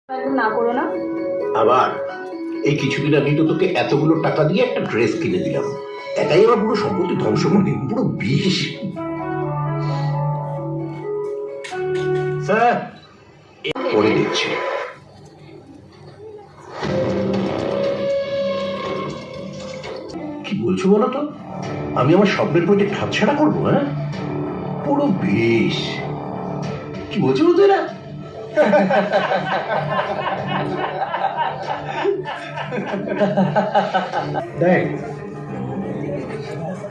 না করো না। আবার এই কিছুদিন আগে তো তোকে এতগুলো টাকা দিয়ে একটা ড্রেস কিনে দিলাম, এটাই আমার পুরো সম্পত্তি ধ্বংস করে দিই, পুরো বিষ। স্যার পরে দিচ্ছি। কি বলছো বলো তো? আমি আমার স্বপ্নের প্রজেক্ট হাতছাড়া করবো? হ্যাঁ, পুরো বিষ। কি বলছো বলতো এরা? দেখ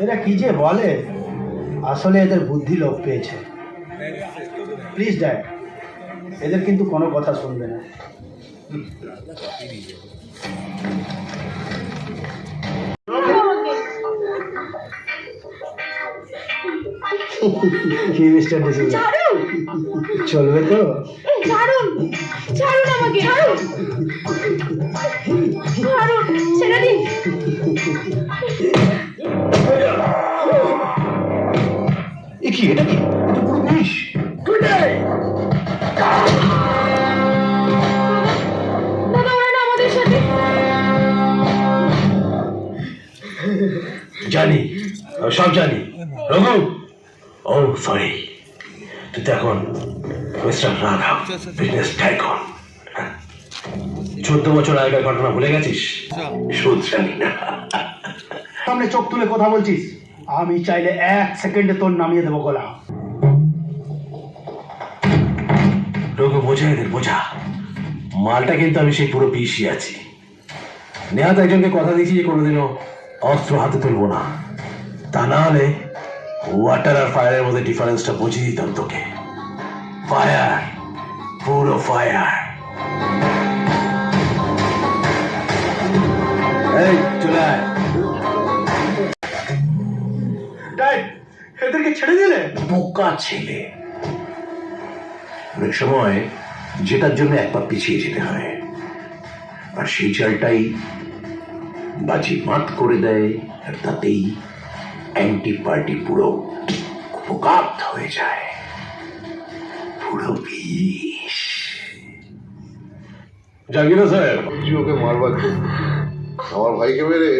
এরা কি যে বলে, আসলে এদের বুদ্ধি লোপ পেয়েছে। প্লিজ ড্যাড, এদের কিন্তু কোনো কথা শুনবে না। কি মিস্টার ডিসিপ্লিন, চলবে তো? ছাড়ুন, ছাড়ুন আমাকে, ছাড়ুন, ছাড়ুন, ছেড়ে দিন। এ কি, এটা কি? এটা পুরো বিষ। দাদা ওরা না আমাদের সাথে। জানি, সব জানি। রঘু, ও সরি, তুই তো এখন মিস্টার রাঘব, বিজনেস টাইকন। 14 বছর আগের ঘটনা ভুলে গেছিস? শোধ জানি না। সামনে চোখ তুলে কথা বলছিস, আমি চাইলে 1 সেকেন্ডে তোর নামিয়ে দেবো গলা। রঘু, বোঝা এদের বোঝা, মালটা কিন্তু আমি সেই পুরো বিষই আছি। নেহাত একজনকে কথা দিয়েছি যে কোনোদিনও অস্ত্র হাতে তুলবো না, তা না হলে ওয়াটার আর ফায়ারের মধ্যে ডিফারেন্সটা বুঝিয়ে দিতাম তোকে। ফায়ার, পুরো ফায়ার। এই চলে আয়। ড্যাড, এদেরকে ছেড়ে দিলে? বোকা ছেলে, অনেক সময় যেটার জন্য এক পা পিছিয়ে যেতে হয়, আর সেই চালটাই বাজি মাত করে দেয়, আর তাতেই অ্যান্টি পার্টি পুরো কুপকাত হয়ে যায়, পুরো বিষ। জাগিরা সাহেব, ওকে মারবার জন্য আমার ভাইকে মেরে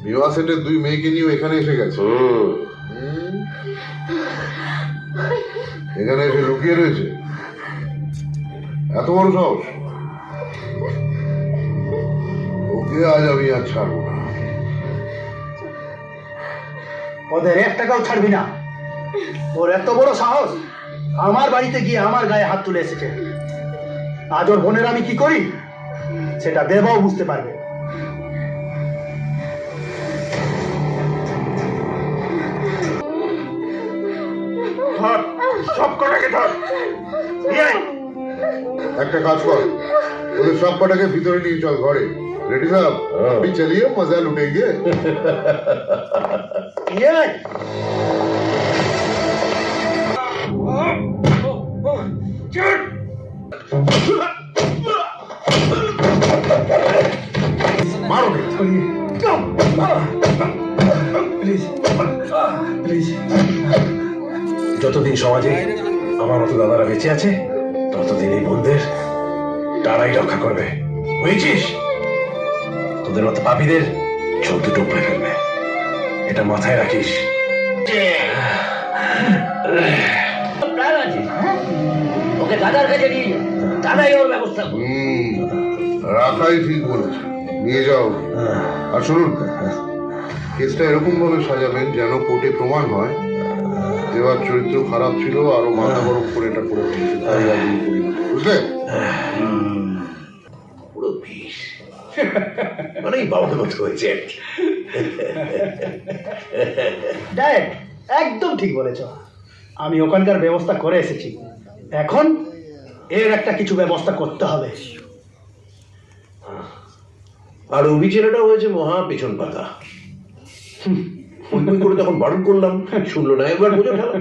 বিবাহ সেটের 2 মেয়েকে নিয়ে এখানে এসে গেছে। এখানে এসে লুকিয়ে রয়েছে, এত বড় সাহস! ওকে আজ আমি আর ছাড়বো না। ওদের 1 টাকাও ছাড়বি না। ওর এত বড় সাহস, আমার বাড়িতে গিয়ে আমার গায়ে হাত তুলে এসেছে। আজ ওর বোনের আমি কি করি সেটা দেবাও বুঝতে পারবে। ধর, সব কটাকে ধর। একটা কাজ কর, ওদের সব কটাকে ভিতরে নিয়ে চল ঘরে। রেডি সাহেব, আপনি চলিয়ে মজা লুটেঙ্গে। মারো রে। Please please. যতদিন সমাজে আমার মতো দাদারা বেঁচে আছে, ততদিন এই বোনদের তারাই রক্ষা করবে, বুঝেছিস? তোদের মতো পাপীদের চোখ দুটো উপড়ে ফেলবে, এটা মাথায় রাখিস। প্ল্যান আছে, ওকে দাদার কাছে নিয়ে যাও, দাদাই ওর ব্যবস্থা করবে। রাখাই ঠিক বলেছে, নিয়ে যাও। আর শুনুন, কেসটা এরকম ভাবে সাজাবেন যেন কোর্টে প্রমাণ হয় দেওয়ার চরিত্র খারাপ ছিল, আরো মাথা গরম করে এটা করে ফেলছে, তাই রাজি করি না, বুঝলে? পুরো বিষ, মানে বাবার মতো হয়েছে আর কি। ড্যাড, একদম ঠিক বলেছ। আমি ওখানকার ব্যবস্থা করে এসেছি, এখন এর একটা কিছু ব্যবস্থা করতে হবে। আর অভি ছেলেটা হয়েছে মহা পেছন পাতা। ওই করে তখন বারণ করলাম, শুনলো না, একবার বোঝো ঠেলা।